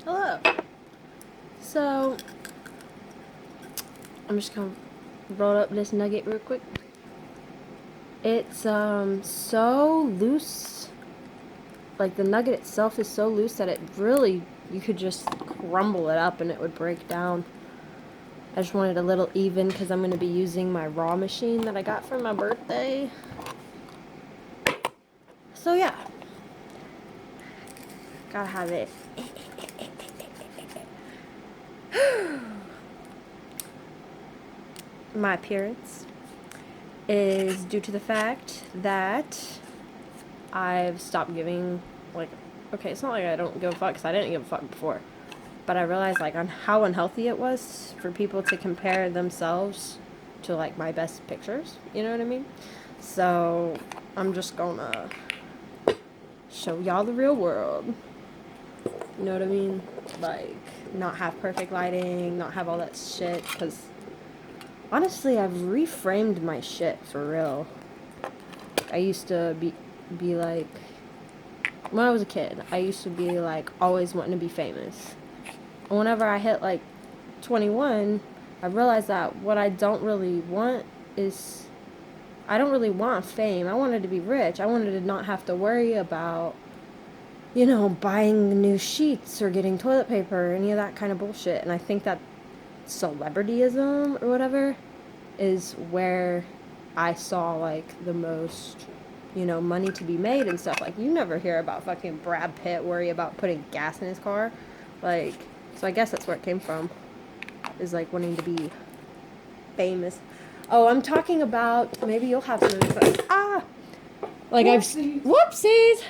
Hello. So, I'm just gonna roll up this nugget real quick. It's so loose. Like the nugget itself is so loose that it really, you could just crumble it up and it would break down. I just wanted a little even because I'm gonna be using my raw machine that I got for my birthday. So yeah, gotta have it. My appearance is due to the fact that I've stopped giving, like, okay, it's not like I don't give a fuck, because I didn't give a fuck before, but I realized, like, on how unhealthy it was for people to compare themselves to, like, my best pictures, you know what I mean? So, I'm just gonna show y'all the real world, you know what I mean? Like, not have perfect lighting, not have all that shit, because honestly, I've reframed my shit for real. I used to be like, when I was a kid, I used to be like always wanting to be famous. And whenever I hit like 21, I realized that what I don't really want is, I don't really want fame. I wanted to be rich. I wanted to not have to worry about, you know, buying new sheets or getting toilet paper or any of that kind of bullshit. And I think that celebrityism or whatever is where I saw like the most, you know, money to be made and stuff. Like, you never hear about fucking Brad Pitt worry about putting gas in his car. Like, so I guess that's where it came from, is like wanting to be famous. Oh, I'm talking about, maybe you'll have some input. Like, whoopsies.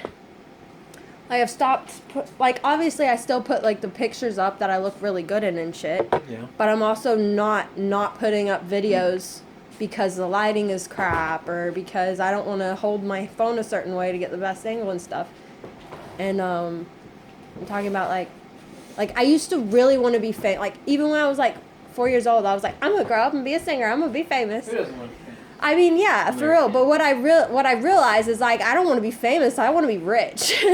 I have stopped, like, obviously I still put, like, the pictures up that I look really good in and shit. Yeah. But I'm also not putting up videos because the lighting is crap or because I don't want to hold my phone a certain way to get the best angle and stuff. And, I'm talking about, like, I used to really want to be famous. Like, even when I was, like, 4 years old, I was like, I'm going to grow up and be a singer. I'm going to be famous. Who doesn't want to be famous? I mean, yeah, for real. But what I realized is, like, I don't want to be famous. I want to be rich.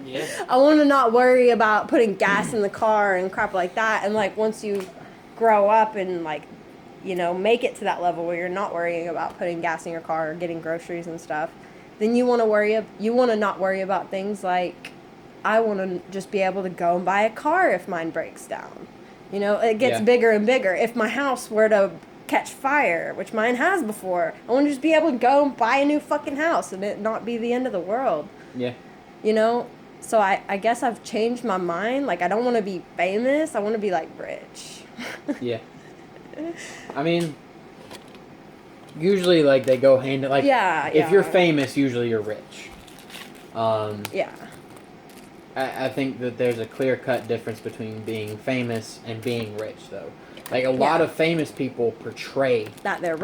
Yeah. I want to not worry about putting gas in the car and crap like that. And like once you grow up and like, you know, make it to that level where you're not worrying about putting gas in your car or getting groceries and stuff, then you want to not worry about things like, I want to just be able to go and buy a car if mine breaks down. You know, it gets bigger and bigger. If my house were to catch fire, which mine has before, I want to just be able to go and buy a new fucking house and it not be the end of the world. Yeah. You know? So I guess I've changed my mind. Like, I don't want to be famous. I want to be, like, rich. Yeah. I mean, usually, like, they go hand in, like, if you're famous, usually you're rich. Yeah. I think that there's a clear-cut difference between being famous and being rich, though. Like, a lot of famous people portray that they're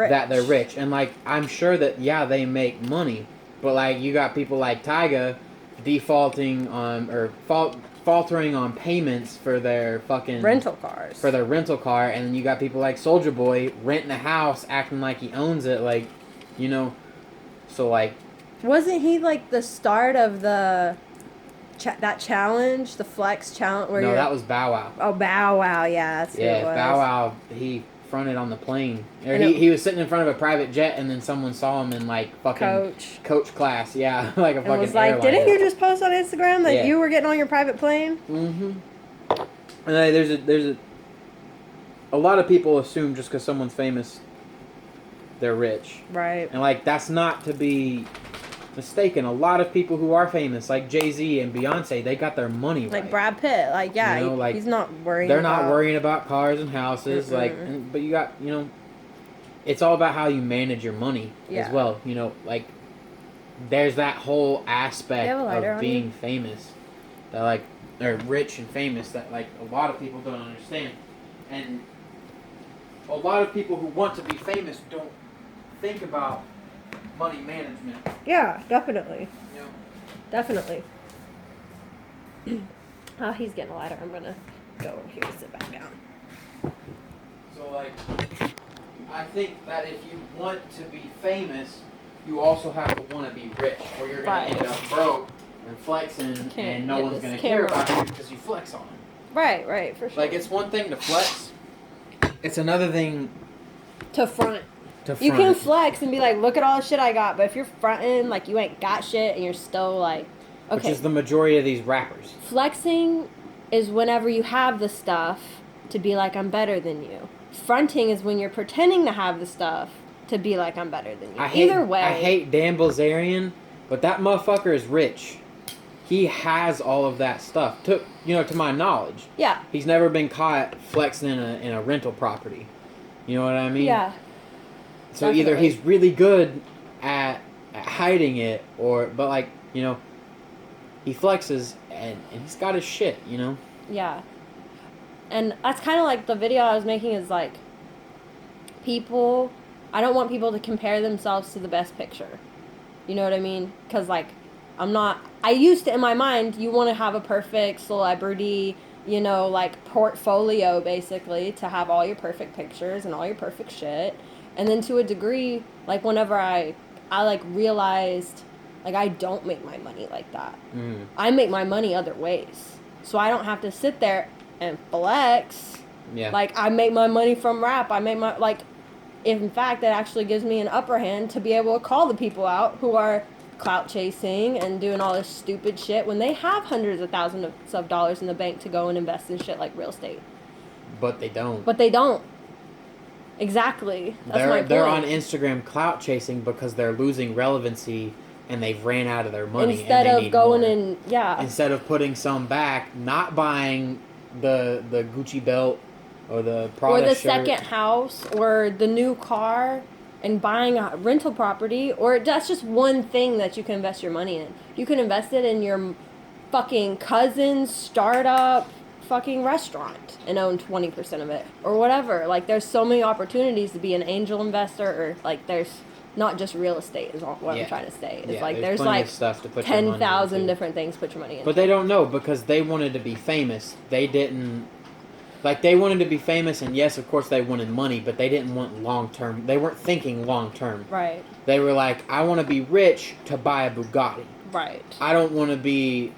rich. And, like, I'm sure that, yeah, they make money. But, like, you got people like Tyga defaulting on, or faltering on payments for their fucking rental cars. For their rental car. And then you got people like Soulja Boy renting a house, acting like he owns it. Like, you know, so, like... Wasn't he, like, the start of the... that challenge, the flex challenge, where no, that was Bow Wow. Oh, Bow Wow, yeah, that's who it was. Bow Wow, he fronted on the plane. Or he was sitting in front of a private jet, and then someone saw him in like fucking coach class, yeah, like a fucking. And was like, airliner. Didn't you just post on Instagram that you were getting on your private plane? Mm-hmm. And there's a lot of people assume just because someone's famous, they're rich, right? And like that's not to be mistaken. A lot of people who are famous, like Jay-Z and Beyonce, they got their money right. Like Brad Pitt, like you know, like, he's not worrying. They're not worrying about cars and houses, but you got, you know, it's all about how you manage your money as well. You know, like there's that whole aspect of being famous, that like they're rich and famous that like a lot of people don't understand, and a lot of people who want to be famous don't think about money management. Yeah, definitely. Yeah. Definitely. Oh, he's getting a lighter. I'm gonna go over here and sit back down. So, like, I think that if you want to be famous, you also have to want to be rich, or you're gonna end up broke and flexing, and no one's gonna care about you because you flex on them. Right, for sure. Like, it's one thing to flex. It's another thing to front. You can flex and be like, look at all the shit I got, but if you're fronting, like, you ain't got shit and you're still like, okay. Which is the majority of these rappers. Flexing is whenever you have the stuff to be like, I'm better than you. Fronting is when you're pretending to have the stuff to be like, I'm better than you. Either way. I hate Dan Bilzerian, but that motherfucker is rich. He has all of that stuff, to my knowledge. Yeah. He's never been caught flexing in a rental property. You know what I mean? Yeah. So either he's really good at hiding it, but like, he flexes and he's got his shit, Yeah. And that's kind of like the video I was making is like, I don't want people to compare themselves to the best picture. You know what I mean? Because like, I used to, in my mind, you want to have a perfect celebrity, like portfolio basically to have all your perfect pictures and all your perfect shit. And then to a degree, like whenever I like realized, like I don't make my money like that. Mm. I make my money other ways. So I don't have to sit there and flex. Yeah. Like I make my money from rap. I make my, like, in fact, that actually gives me an upper hand to be able to call the people out who are clout chasing and doing all this stupid shit when they have hundreds of thousands of dollars in the bank to go and invest in shit like real estate. But they don't. Exactly. That's my point. They're on Instagram clout chasing because they're losing relevancy and they've ran out of their money. Instead and of going and, yeah. Instead of putting some back, not buying the Gucci belt or the Prada or the shirt. second house or the new car and buying a rental property, or that's just one thing that you can invest your money in. You can invest it in your fucking cousin's startup fucking restaurant and own 20% of it or whatever. Like there's so many opportunities to be an angel investor, or like there's not just real estate is what I'm trying to say. It's like there's like stuff to put 10,000 different things to put your money in. But they don't know because they wanted to be famous. They didn't. Like, they wanted to be famous, and yes, of course, they wanted money, but they didn't want long-term. They weren't thinking long-term. Right. They were like, I want to be rich to buy a Bugatti. Right. I don't want to be...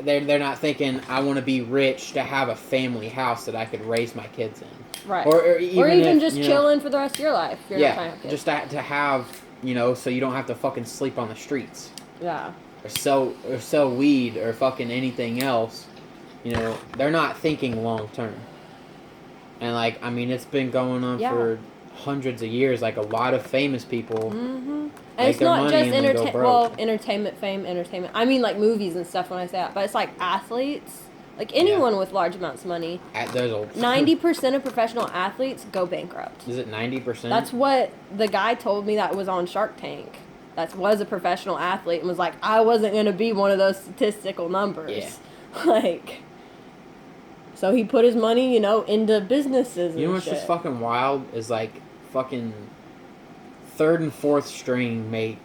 They're not thinking, I want to be rich to have a family house that I could raise my kids in. Right. Or even just chilling for the rest of your life. If you're not trying to have kids. Just to have, so you don't have to fucking sleep on the streets. Yeah. Or sell weed or fucking anything else. They're not thinking long-term. And, like, I mean, it's been going on for hundreds of years. Like, a lot of famous people and it's not just entertainment fame. I mean, like, movies and stuff when I say that. But it's, like, athletes. Like, anyone with large amounts of money. 90% of professional athletes go bankrupt. Is it 90%? That's what the guy told me that was on Shark Tank. That was a professional athlete and was like, I wasn't going to be one of those statistical numbers. Yeah. Like... So he put his money, into businesses and You know what's just fucking wild? Is like fucking third and fourth string make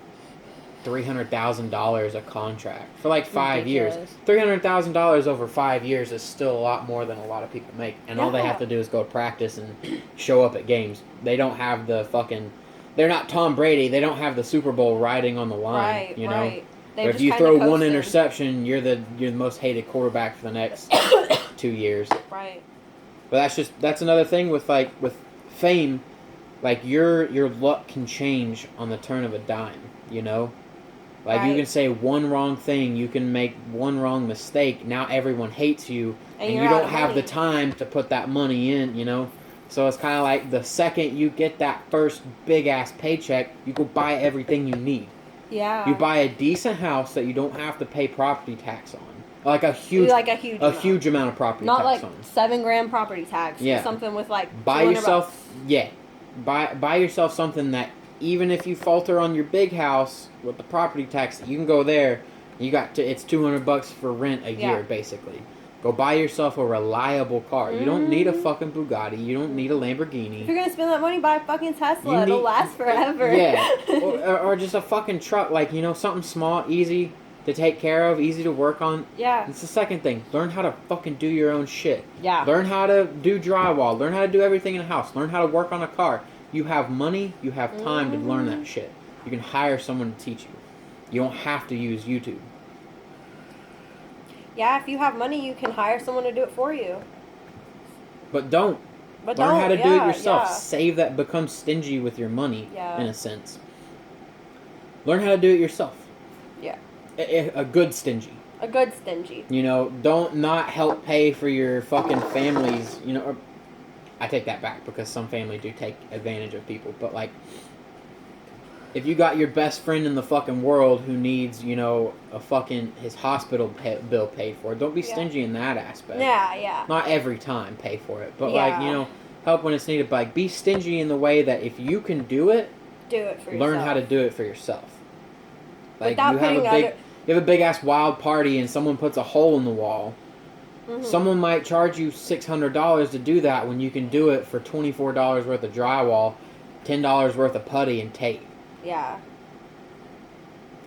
$300,000 a contract for like 5 years. $300,000 over 5 years is still a lot more than a lot of people make. And all they have to do is go to practice and show up at games. They don't have the fucking... They're not Tom Brady. They don't have the Super Bowl riding on the line. Right. Or if you throw one interception, you're the most hated quarterback for the next 2 years. Right. But that's another thing with fame, like your luck can change on the turn of a dime, Like you can say one wrong thing, you can make one wrong mistake, now everyone hates you and you don't have the time to put that money in, So it's kind of like the second you get that first big ass paycheck, you go buy everything you need. Yeah. You buy a decent house that you don't have to pay property tax on. Like a huge amount of property tax on. Not like $7,000 property tax. Yeah. Something with like buy yourself buy yourself something that even if you falter on your big house with the property tax, you can go there. It's $200 for rent a year basically. Go buy yourself a reliable car. You don't need a fucking Bugatti. You don't need a Lamborghini. If you're going to spend that money, buy a fucking Tesla. It'll last forever. Yeah. or just a fucking truck. Like, something small, easy to take care of, easy to work on. Yeah. It's the second thing. Learn how to fucking do your own shit. Yeah. Learn how to do drywall. Learn how to do everything in a house. Learn how to work on a car. You have money. You have time to learn that shit. You can hire someone to teach you. You don't have to use YouTube. Yeah, if you have money, you can hire someone to do it for you. But don't. But Learn how to do it yourself. Yeah. Save that. Become stingy with your money, yeah. in a sense. Learn how to do it yourself. Yeah. A good stingy. A good stingy. You know, don't not help pay for your fucking families, you know. Or, I take that back because some families do take advantage of people. But, like, if you got your best friend in the fucking world who needs, you know, his hospital bill paid for, don't be stingy in that aspect. Yeah, yeah. Not every time pay for it. But, like, you know, help when it's needed. But, like, be stingy in the way that if you can do it, for yourself. Learn how to do it for yourself. Like, Without you have a big ass wild party and someone puts a hole in the wall. Mm-hmm. Someone might charge you $600 to do that when you can do it for $24 worth of drywall, $10 worth of putty and tape. Yeah.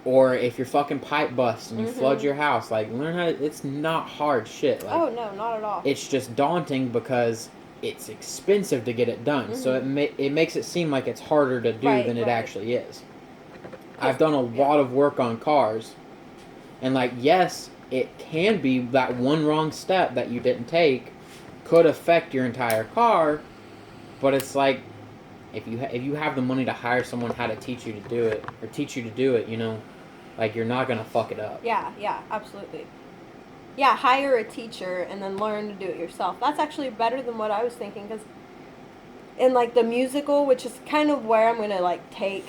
Or if your fucking pipe busts and you flood your house, like, learn how to... It's not hard shit. Like, oh, no, not at all. It's just daunting because it's expensive to get it done. So it makes it seem like it's harder to do than it actually is. I've done a lot of work on cars. And, like, yes, it can be that one wrong step that you didn't take could affect your entire car. But it's like, if you have the money to hire someone how to teach you to do it, or teach you to do it, you know, like, you're not going to fuck it up. Yeah, absolutely. Yeah, hire a teacher and then learn to do it yourself. That's actually better than what I was thinking, because in, like, the musical, which is kind of where I'm going to, like, take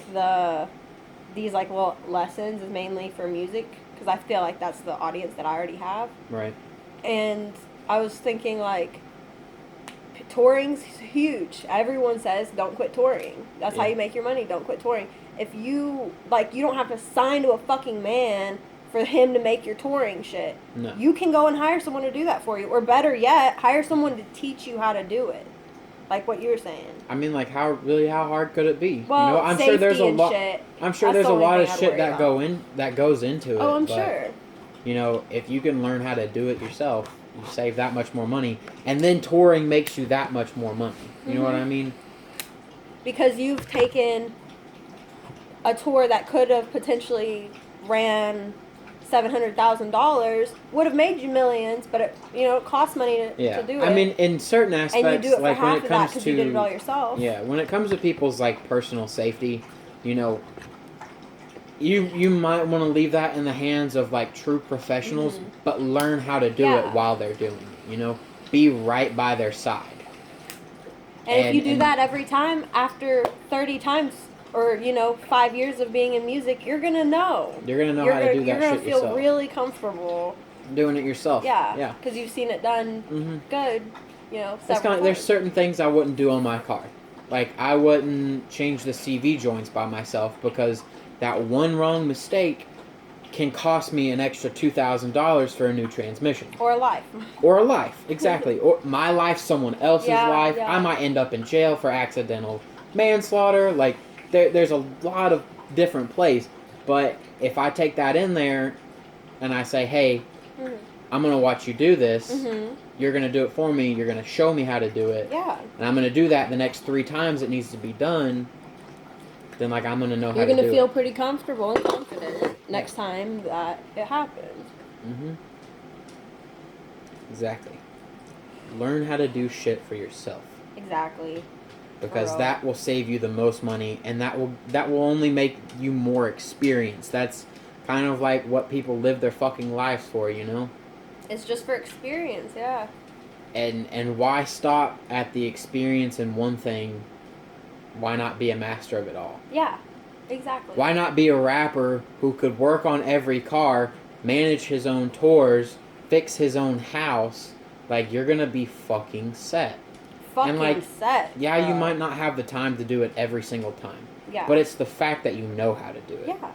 these, like, little lessons, is mainly for music, because I feel like that's the audience that I already have. Right. And I was thinking, like, touring's huge. Everyone says, don't quit touring. That's how you make your money. Don't quit touring. If you, like, you don't have to sign to a fucking man for him to make your touring shit. No. You can go and hire someone to do that for you. Or better yet, hire someone to teach you how to do it. Like what you were saying. I mean, like, how hard could it be? Well, you know, I'm sure there's a lot. Shit, I'm sure there's a lot of shit that goes into it. Oh, I'm sure. You know, if you can learn how to do it yourself, you save that much more money, and then touring makes you that much more money. You know what I mean? Because you've taken a tour that could have potentially ran $700,000, would have made you millions, but it costs money to do it. I mean, in certain aspects, and you do it for like half when it comes because to you did it all yourself. Yeah, when it comes to people's, like, personal safety, you know, you might want to leave that in the hands of, like, true professionals, but learn how to do it while they're doing it. You know, be right by their side. And if you do that every time, after 30 times, or 5 years of being in music, you're gonna know. You're gonna know how to do that shit yourself. You're gonna feel really comfortable doing it yourself. Yeah. Because you've seen it done good. Several times. There's certain things I wouldn't do on my car. Like, I wouldn't change the CV joints by myself, because that one wrong mistake can cost me an extra $2,000 for a new transmission. Or a life. Or a life, exactly. Or my life, someone else's life. Yeah. I might end up in jail for accidental manslaughter. Like, there's a lot of different plays. But if I take that in there and I say, hey, I'm going to watch you do this. You're going to do it for me. You're going to show me how to do it. Yeah. And I'm going to do that the next 3 times it needs to be done. Then, like, I'm going to know how to do it. You're going to feel pretty comfortable and confident next time that it happens. Exactly. Learn how to do shit for yourself. Exactly. Because that will save you the most money, and that will only make you more experienced. That's kind of like what people live their fucking lives for, you know? It's just for experience, yeah. And why stop at the experience in one thing? Why not be a master of it all? Yeah, exactly. Why not be a rapper who could work on every car, manage his own tours, fix his own house? Like, you're gonna be fucking set. Set. Yeah, you might not have the time to do it every single time. Yeah. But it's the fact that you know how to do it. Yeah.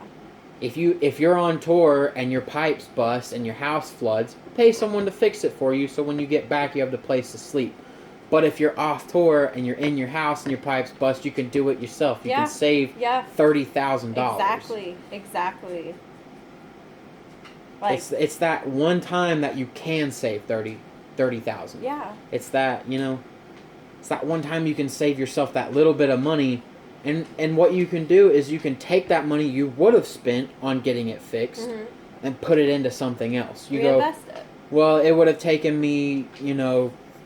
If you're on tour and your pipes bust and your house floods, pay someone to fix it for you, so when you get back you have the place to sleep. But if you're off tour and you're in your house and your pipes bust, you can do it yourself. You can save $30,000. Exactly. Like, it's that one time that you can save $30,000. Yeah. It's that, it's that one time you can save yourself that little bit of money. And what you can do is you can take that money you would have spent on getting it fixed and put it into something else. Reinvest it. well, it would have taken me,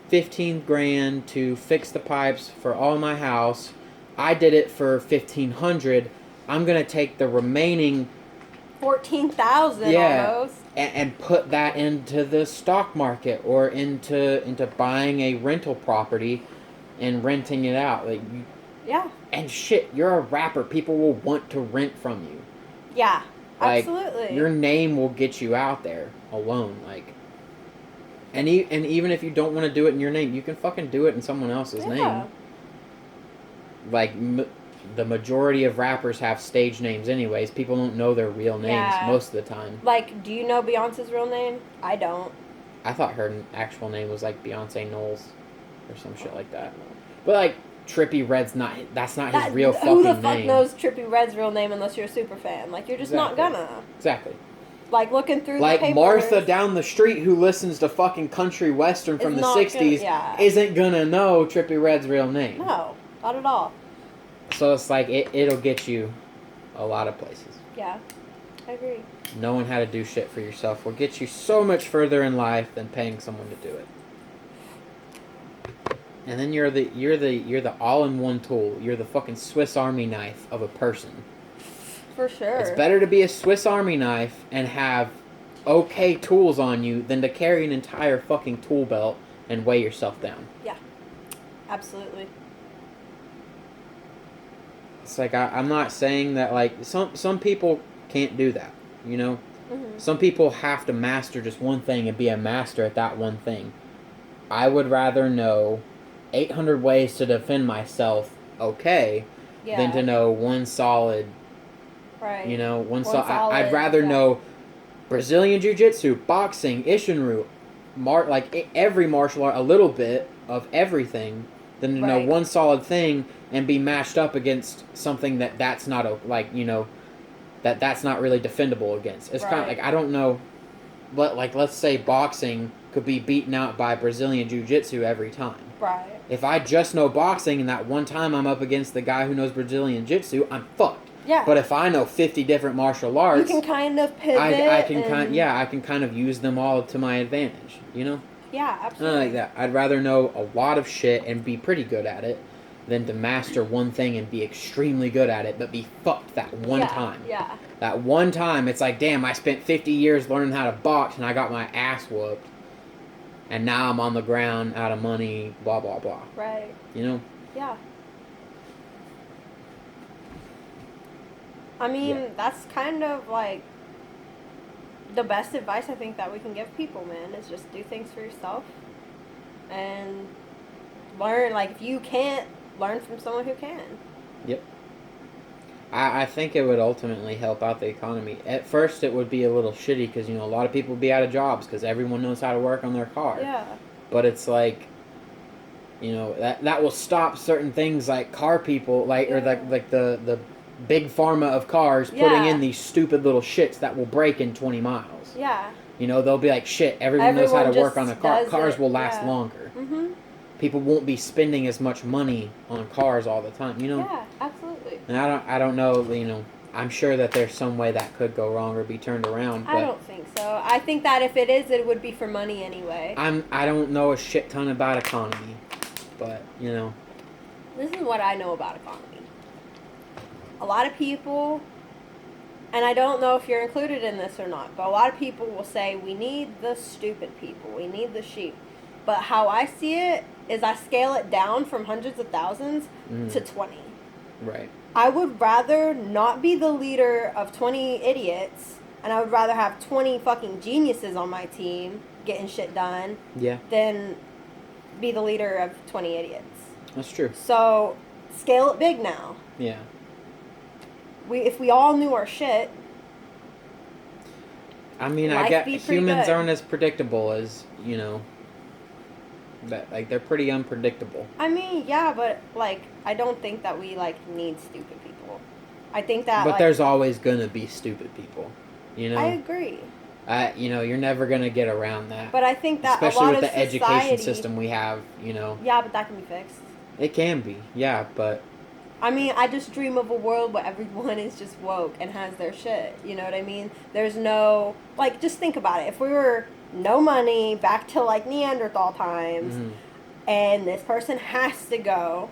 15 grand to fix the pipes for all my house. I did it for 1,500. I'm gonna take the remaining 14,000 almost, and put that into the stock market or into buying a rental property and renting it out. Like, yeah. And shit, you're a rapper. People will want to rent from you. Yeah, like, absolutely. Your name will get you out there alone. Like, and even if you don't want to do it in your name, you can fucking do it in someone else's name. Like, the majority of rappers have stage names anyways. People don't know their real names most of the time. Like, do you know Beyonce's real name? I don't. I thought her actual name was like Beyonce Knowles or some shit like that. But like, Trippie Redd's that's not his real fucking name. Who the fuck knows Trippie Redd's real name unless you're a super fan? Like, you're just not gonna. Exactly. Like, looking through like the papers. Martha down the street who listens to fucking country western from the 60s isn't gonna know Trippie Redd's real name. No, not at all. So it's like, it'll get you a lot of places. Yeah, I agree. Knowing how to do shit for yourself will get you so much further in life than paying someone to do it. And then you're the all-in-one tool. You're the fucking Swiss Army knife of a person. For sure. It's better to be a Swiss Army knife and have okay tools on you than to carry an entire fucking tool belt and weigh yourself down. Yeah, absolutely. It's like, I'm not saying that, like, some people can't do that, Mm-hmm. Some people have to master just one thing and be a master at that one thing. I would rather know 800 ways to defend myself than to know one solid, one solid. I'd rather know Brazilian Jiu-Jitsu, boxing, Ishinru, every martial art, a little bit of everything, than to know one solid thing and be matched up against something that's not that's not really defendable against. It's kind of like, I don't know, but like, let's say boxing could be beaten out by Brazilian Jiu-Jitsu every time. Right. If I just know boxing and that one time I'm up against the guy who knows Brazilian Jiu-Jitsu, I'm fucked. Yeah. But if I know 50 different martial arts, you can kind of pivot. I can kind of use them all to my advantage. Yeah, absolutely. Like that. I'd rather know a lot of shit and be pretty good at it than to master one thing and be extremely good at it, but be fucked that one time. Yeah. That one time, it's like, damn, I spent 50 years learning how to box and I got my ass whooped. And now I'm on the ground, out of money, blah, blah, blah. Right. Yeah. I mean, that's kind of like the best advice I think that we can give people, man, is just do things for yourself and learn. Like, if you can't, learn from someone who can. Yep. I think it would ultimately help out the economy. At first, it would be a little shitty because, a lot of people would be out of jobs because everyone knows how to work on their car. Yeah. But it's like, that will stop certain things like car people, or the big pharma of cars putting in these stupid little shits that will break in 20 miles. Yeah. They'll be like, shit, everyone knows how to work on a car. Cars will last longer. Mm-hmm. People won't be spending as much money on cars all the time, Yeah, absolutely. And I don't know, I'm sure that there's some way that could go wrong or be turned around. But I don't think so. I think that if it is, it would be for money anyway. I don't know a shit ton about economy, but, This is what I know about economy. A lot of people, and I don't know if you're included in this or not, but a lot of people will say, we need the stupid people. We need the sheep. But how I see it is I scale it down from hundreds of thousands to 20. Right. I would rather not be the leader of 20 idiots, and I would rather have 20 fucking geniuses on my team getting shit done than be the leader of 20 idiots. That's true. So, scale it big now. Yeah. If we all knew our shit, I mean, I get humans aren't as predictable as, that, like, they're pretty unpredictable. I mean, yeah, but, like, I don't think that we, like, need stupid people. I think that, But there's always gonna be stupid people, I agree. You're never gonna get around that. But I think that especially a lot with of the education system we have, Yeah, but that can be fixed. It can be, yeah, but... I mean, I just dream of a world where everyone is just woke and has their shit. You know what I mean? There's no... Like, just think about it. If we were no money, back to like Neanderthal times, and this person has to go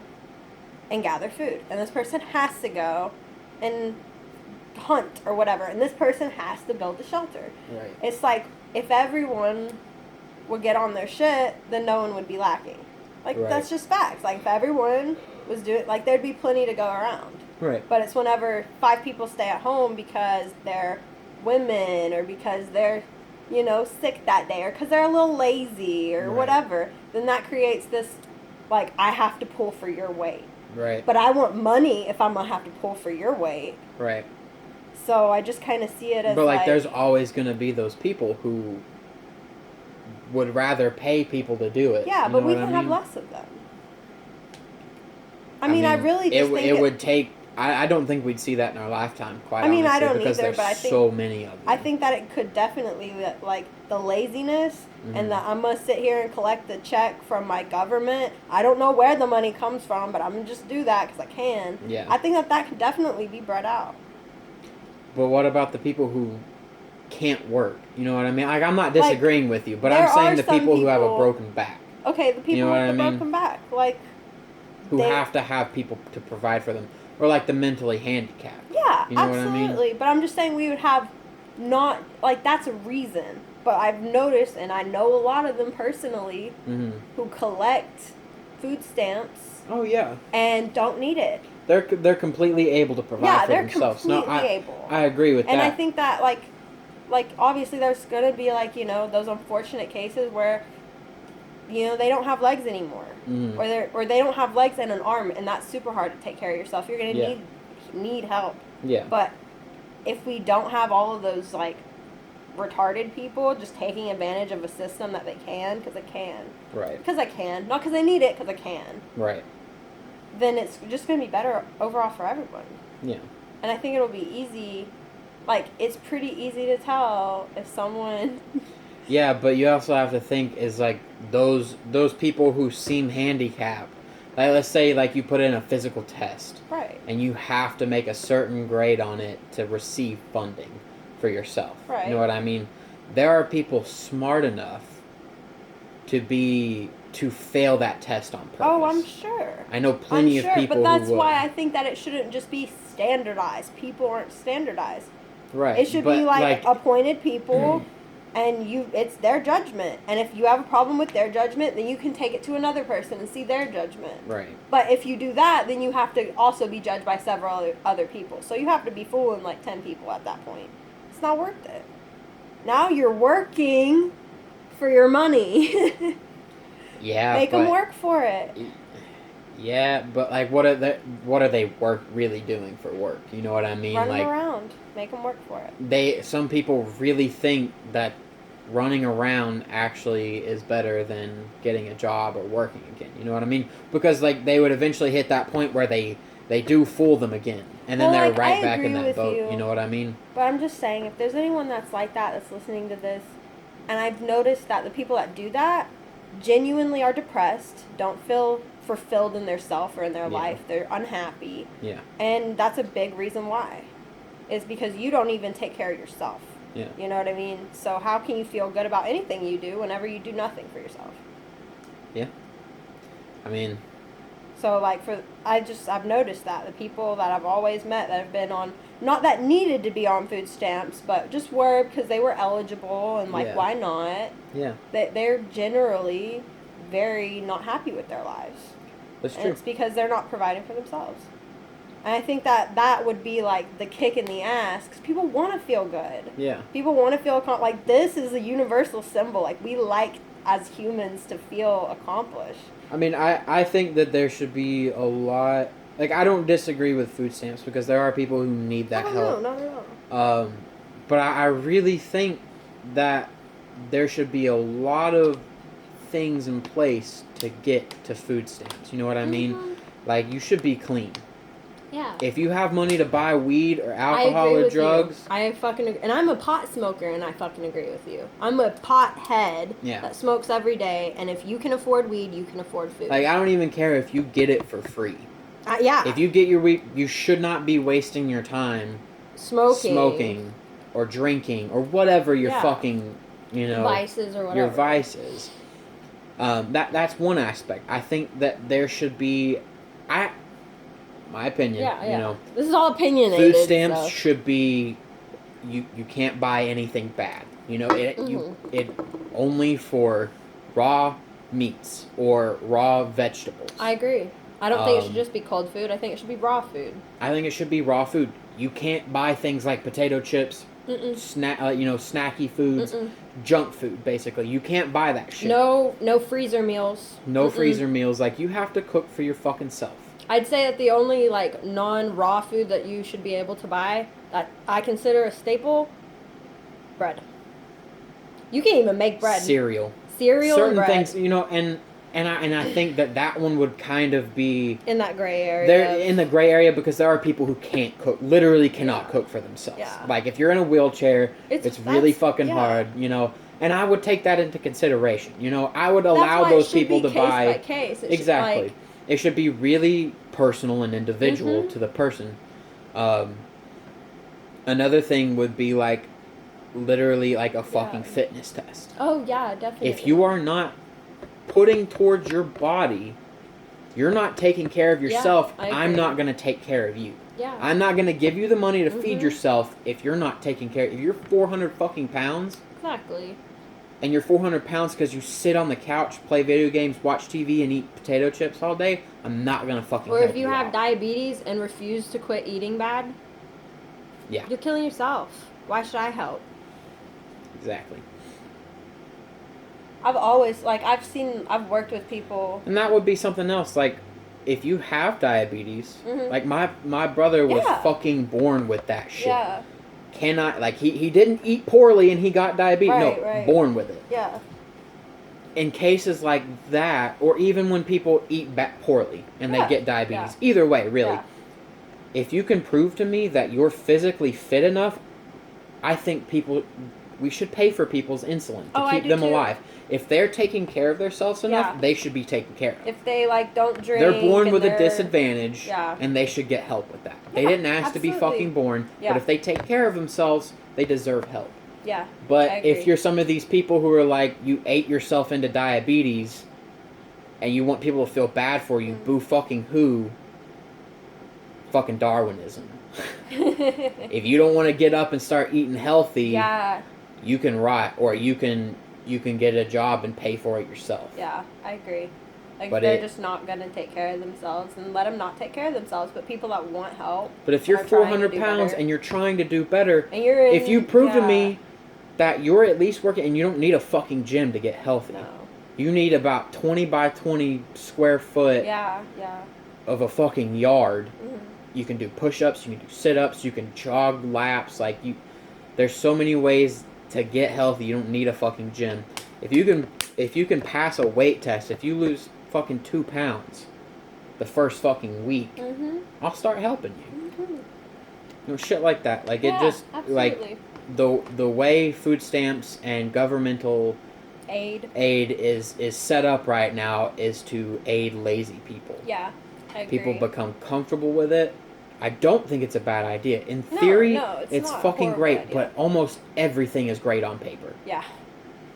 and gather food, and this person has to go and hunt or whatever, and this person has to build a shelter. Right. It's like, if everyone would get on their shit, then no one would be lacking. Like, that's just facts. Like, if everyone was doing, like, there'd be plenty to go around. Right. But it's whenever 5 people stay at home because they're women, or because they're, you know, sick that day, or because they're a little lazy, or whatever, then that creates this, like, I have to pull for your weight. Right. But I want money if I'm going to have to pull for your weight. Right. So I just kind of see it as, but like there's always going to be those people who would rather pay people to do it. Yeah, but we can have less of them. I mean, I really just think it would take... I don't think we'd see that in our lifetime, quite honestly. I don't because either, but I think... so many of them. I think that it could definitely, like, the laziness and the I'm going to sit here and collect the check from my government. I don't know where the money comes from, but I'm going to just do that because I can. Yeah. I think that could definitely be bred out. But what about the people who can't work? You know what I mean? Like, I'm not disagreeing with you, but I'm saying the people who have a broken back. Okay, the people with the broken back. Like... Who have to have people to provide for them. Or like the mentally handicapped. Yeah, you know absolutely. What I mean? But I'm just saying we would have not... Like, that's a reason. But I've noticed, and I know a lot of them personally, who collect food stamps. Oh, yeah. And don't need it. They're completely able to provide for themselves. Yeah, they're completely able. I agree with that. And I think that, like obviously there's going to be, like, you know, those unfortunate cases where, you know, they don't have legs anymore. Or they don't have legs and an arm, and that's super hard to take care of yourself. You're going to need help. Yeah. But if we don't have all of those, like, retarded people just taking advantage of a system that they can, because they can. Right. Because I can. Not because they need it, because I can. Right. Then it's just going to be better overall for everyone. Yeah. And I think it'll be easy. Like, it's pretty easy to tell if someone... Yeah, but you also have to think is, like, those people who seem handicapped. Like, let's say, like, you put in a physical test. Right. And you have to make a certain grade on it to receive funding for yourself. Right. You know what I mean? There are people smart enough to fail that test on purpose. Oh, I'm sure. I know plenty of people but that's who would. why I think that it shouldn't just be standardized. People aren't standardized. Right. It should be like appointed people, and it's their judgment. And if you have a problem with their judgment, then you can take it to another person and see their judgment. Right. But if you do that, then you have to also be judged by several other people. So you have to be fooling like 10 people at that point. It's not worth it. Now you're working for your money. Yeah. Make them work for it. Yeah, but like, what are they really doing for work? You know what I mean? Run them around. Make them work for it. Some people really think that running around actually is better than getting a job or working again. You know what I mean? Because like they would eventually hit that point where they do fool them again, and then they're right back in that boat. You know what I mean? But I'm just saying, if there's anyone that's like that that's listening to this, and I've noticed that the people that do that genuinely are depressed, don't feel fulfilled in their self or in their life, they're unhappy. Yeah. And that's a big reason why. Is because you don't even take care of yourself. Yeah. You know what I mean? So how can you feel good about anything you do whenever you do nothing for yourself? Yeah. I mean... So, like, I've noticed that. The people that I've always met that have been on, not that needed to be on food stamps, but just were because they were eligible and, like, why not? Yeah. They're generally very not happy with their lives. That's true. And it's because they're not providing for themselves. And I think that would be, like, the kick in the ass, because people want to feel good. Yeah. People want to feel, like, this is a universal symbol. Like, we like, as humans, to feel accomplished. I mean, I think that there should be a lot... Like, I don't disagree with food stamps, because there are people who need that help. No, not at all. But I really think that there should be a lot of things in place to get to food stamps. You know what I mean? Like, you should be clean. Yeah. If you have money to buy weed or alcohol or drugs... I fucking agree. And I'm a pot smoker, and I fucking agree with you. I'm a pothead that smokes every day, and if you can afford weed, you can afford food. Like, I don't even care if you get it for free. Yeah. If you get your weed, you should not be wasting your time... Smoking or drinking or whatever you're fucking vices or whatever. Your vices. That's one aspect. I think that there should be, my opinion, this is all opinionated. Food stamps should be, you can't buy anything bad. It only for raw meats or raw vegetables. I agree. I don't think it should just be cold food. I think it should be raw food. I think it should be raw food. You can't buy things like potato chips, snacky foods, junk food, basically. You can't buy that shit. No freezer meals. No freezer meals. Like, you have to cook for your fucking self. I'd say that the only, like, non-raw food that you should be able to buy that I consider a staple, bread. You can't even make bread. Cereal Certain bread. Things, and I think that one would kind of be in that gray area. They're in the gray area because there are people who can't cook, literally cannot cook for themselves. Yeah. Like, if you're in a wheelchair, it's really fucking hard, and I would take that into consideration. I would allow those people to buy case by case. Exactly. It should be really personal and individual to the person. Another thing would be like literally like a fucking fitness test. Oh yeah, definitely. If you are not putting towards your body, you're not taking care of yourself, I'm not going to take care of you. Yeah. I'm not going to give you the money to feed yourself if you're not taking care. If you're 400 fucking pounds. Exactly. And you're 400 pounds because you sit on the couch, play video games, watch TV, and eat potato chips all day, I'm not going to fucking help you. Or if you have diabetes and refuse to quit eating bad, you're killing yourself. Why should I help? Exactly. I've always, I've worked with people. And that would be something else. Like, if you have diabetes, like my brother was fucking born with that shit. Yeah. He didn't eat poorly and he got diabetes. Born with it. Yeah. In cases like that, or even when people eat poorly and they get diabetes. Either way, really. Yeah. If you can prove to me that you're physically fit enough, I think we should pay for people's insulin to keep them alive. If they're taking care of themselves enough, they should be taken care of. If they, don't drink. They're born with a disadvantage, and they should get help with that. They didn't ask to be fucking born, but if they take care of themselves, they deserve help. Yeah. But if you're some of these people who are like, you ate yourself into diabetes, and you want people to feel bad for you, boo fucking who? Fucking Darwinism. If you don't want to get up and start eating healthy, you can rot, or you can get a job and pay for it yourself. Yeah, I agree. They're just not going to take care of themselves, and let them not take care of themselves, but people that want help. But if you're 400 pounds and you're trying to do better, and if you prove to me that you're at least working, and you don't need a fucking gym to get healthy. No. You need about 20 by 20 square foot of a fucking yard. Mm-hmm. You can do push-ups, you can do sit-ups, you can jog laps. There's so many ways to get healthy. You don't need a fucking gym. If you can pass a weight test, if you lose fucking 2 pounds the first fucking week, I'll start helping you. Shit like that. It just absolutely. The way food stamps and governmental aid is set up right now is to aid lazy people. Yeah, I agree. People become comfortable with it. I don't think it's a bad idea. In theory, it's fucking great, idea. But almost everything is great on paper. Yeah.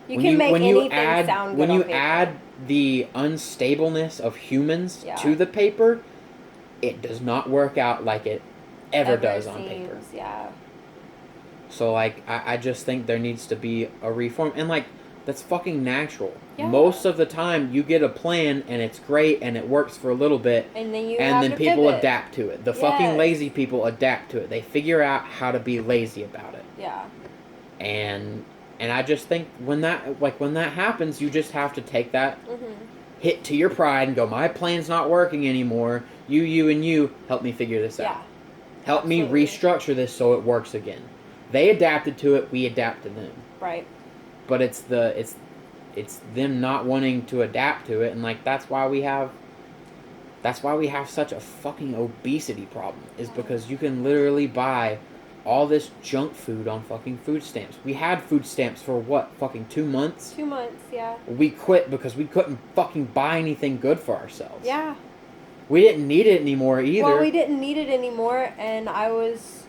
You can make anything sound good when you on paper. add the unstableness of humans to the paper, it does not work out like it ever does on paper. Yeah. So, I just think there needs to be a reform. And, that's fucking natural. Yeah. Most of the time, you get a plan, and it's great, and it works for a little bit. And then people pivot. adapt to it. The fucking lazy people adapt to it. They figure out how to be lazy about it. Yeah. And I just think when that happens, you just have to take that hit to your pride and go, my plan's not working anymore. You, and you, help me figure this out. Help me restructure this so it works again. They adapted to it, we adapt to them. Right. But it's them not wanting to adapt to it, and that's why we have such a fucking obesity problem, is because you can literally buy all this junk food on fucking food stamps. We had food stamps for what, fucking 2 months? 2 months, yeah. We quit because we couldn't fucking buy anything good for ourselves. Yeah. We didn't need it anymore either. Well, we didn't need it anymore, and I was...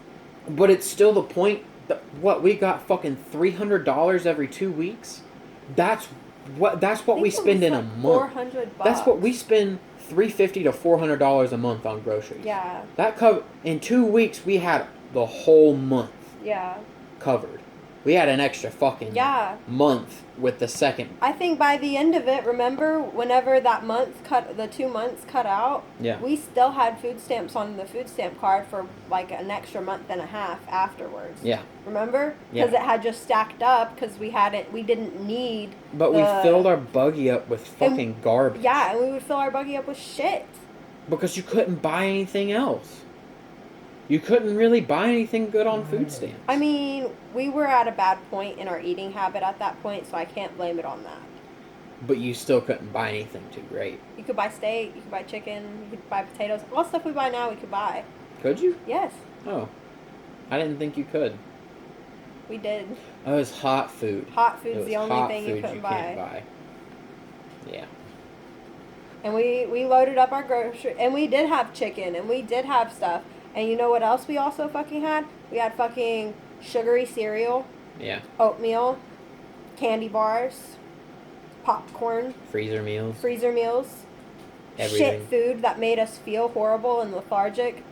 But it's still the point what we got fucking $300 every 2 weeks. That's what we spend in a month. $400. That's what we spend. $350 to $400 a month on groceries. Yeah. That in 2 weeks we had the whole month. Yeah. Covered. We had an extra fucking month with the second. I think by the end of it, remember, whenever that the 2 months cut out, we still had food stamps on the food stamp card for like an extra month and a half afterwards. Yeah. Remember? Because it had just stacked up because we didn't need. But we filled our buggy up with fucking garbage. Yeah, and we would fill our buggy up with shit. Because you couldn't buy anything else. You couldn't really buy anything good on food stamps. I mean, we were at a bad point in our eating habit at that point, so I can't blame it on that. But you still couldn't buy anything too great. You could buy steak, you could buy chicken, you could buy potatoes. All the stuff we buy now, we could buy. Could you? Yes. Oh. I didn't think you could. We did. Oh, it was hot food. Hot food's the only thing you couldn't buy. Can't buy. Yeah. And we loaded up our grocery, and we did have chicken, and we did have stuff. And you know what else we also fucking had? We had fucking sugary cereal. Yeah. Oatmeal. Candy bars. Popcorn. Freezer meals. Shit Everything. food that made us feel horrible and lethargic.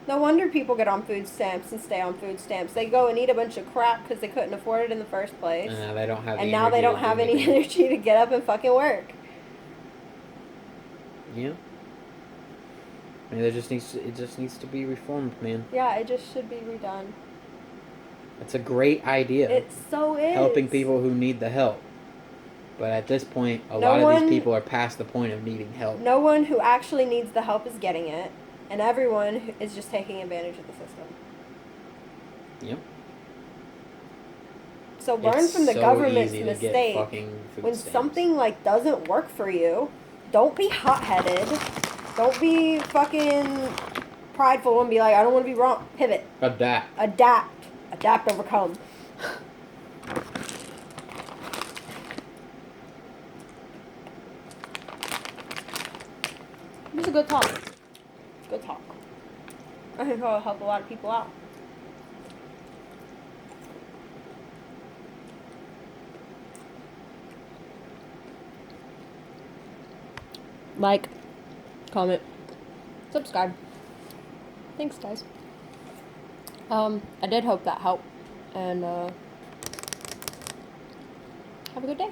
No wonder people get on food stamps and stay on food stamps. They go and eat a bunch of crap because they couldn't afford it in the first place. And now they don't have and now they don't have any energy to get up and fucking work. Yeah. I mean, it just needs to be reformed, man. Yeah, it just should be redone. It's a great idea. It so is. Helping people who need the help. But at this point, a lot of these people are past the point of needing help. No one who actually needs the help is getting it. And everyone is just taking advantage of the system. Yep. So learn from the government's mistake. When stamps. Something like doesn't work for you, don't be hot-headed. Don't be fucking prideful and be like, I don't want to be wrong. Pivot. Adapt, overcome. This is a good talk. Good talk. I think it'll help a lot of people out. Like, comment, subscribe. Thanks, guys. I did hope that helped. And, have a good day.